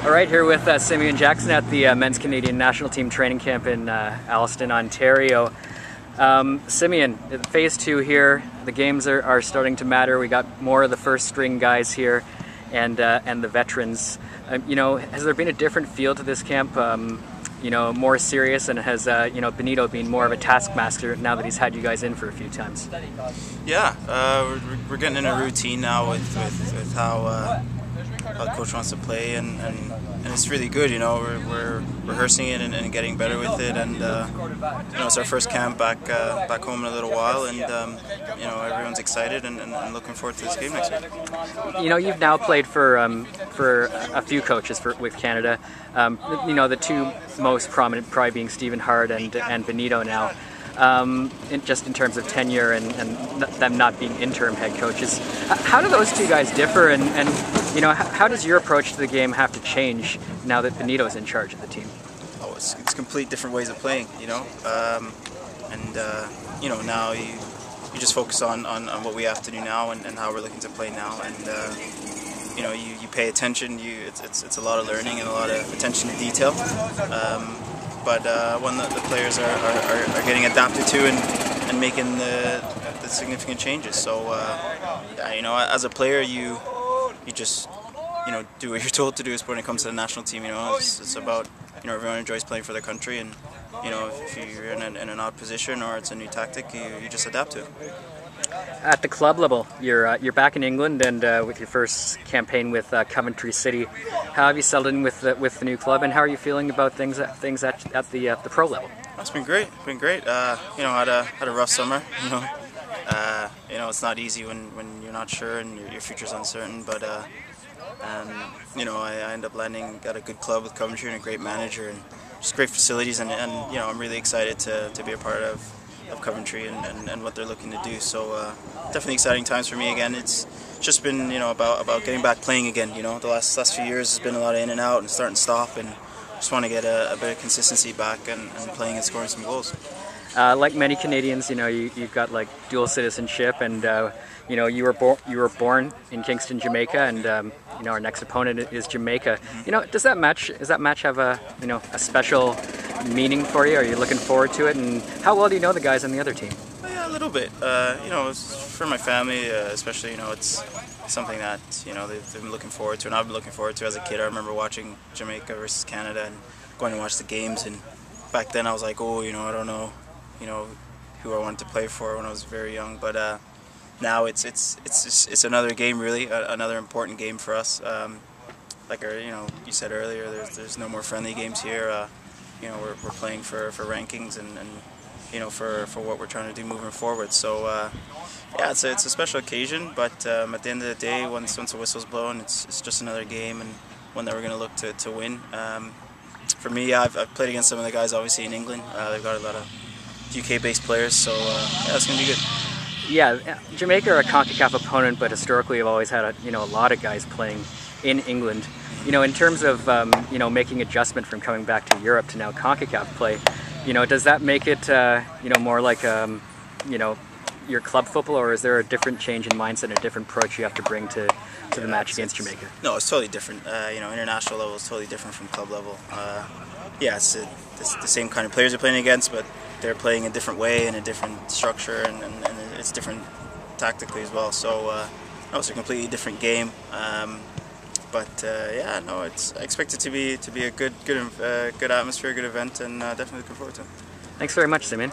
All right, here with Simeon Jackson at the Men's Canadian National Team training camp in Alliston, Ontario. Simeon, phase 2 here, the games are starting to matter. We got more of the first string guys here and the veterans. Has there been a different feel to this camp? More serious, and has Benito been more of a taskmaster now that he's had you guys in for a few times? Yeah, we're getting in a routine now with how the coach wants to play, and it's really good. We're rehearsing it and getting better with it, and it's our first camp back home in a little while, and everyone's excited and looking forward to this game next week. You've now played for a few coaches with Canada. The two most prominent probably being Stephen Hart and Benito now. Just in terms of tenure and them not being interim head coaches. How do those two guys differ, and how does your approach to the game have to change now that Benito's in charge of the team? Oh, it's complete different ways of playing, now you just focus on what we have to do now and how we're looking to play now, and you pay attention. It's a lot of learning and a lot of attention to detail. But one that the players are getting adapted to and making the significant changes. So as a player, you just do what you're told to do. When it comes to the national team, it's about everyone enjoys playing for their country, and if you're in an odd position or it's a new tactic, you just adapt to it. At the club level, you're back in England, and with your first campaign with Coventry City. How have you settled in with the new club, and how are you feeling about things at the pro level? It's been great. Had a rough summer. It's not easy when you're not sure and your future's uncertain. But I end up landing at a good club with Coventry and a great manager and just great facilities, and I'm really excited to be a part of Coventry and what they're looking to do. So definitely exciting times for me again. It's just been about getting back playing again. The last few years has been a lot of in and out and start and stop, and just want to get a bit of consistency back and playing and scoring some goals. Like many Canadians, you've got like dual citizenship, and you were born in Kingston, Jamaica, and our next opponent is Jamaica. Does that match have a special meaning for you? Are you looking forward to it, and how well do you know the guys on the other team? Yeah, a little bit. For my family, especially, it's something that they've been looking forward to, and I've been looking forward to as a kid. I remember watching Jamaica versus Canada and going to watch the games, and back then I was like, I don't know, who I wanted to play for when I was very young, but now it's another game, really, another important game for us. Like you said earlier, there's no more friendly games here. We're playing for rankings and for what we're trying to do moving forward. So it's a special occasion, but at the end of the day, once the whistle's blown, it's just another game and one that we're going to look to win. For me, I've played against some of the guys obviously in England. They've got a lot of UK-based players, so it's going to be good. Yeah, Jamaica are a CONCACAF opponent, but historically have always had a lot of guys playing in England. In terms of making adjustment from coming back to Europe to now CONCACAF play, does that make it more like your club football, or is there a different change in mindset, a different approach you have to bring to the match against Jamaica? No, it's totally different. International level is totally different from club level. It's the same kind of players you're playing against, but they're playing a different way and a different structure, and it's different tactically as well. So it's a completely different game. I expect it to be a good atmosphere, good event, and definitely looking forward to it. Thanks very much, Simeon.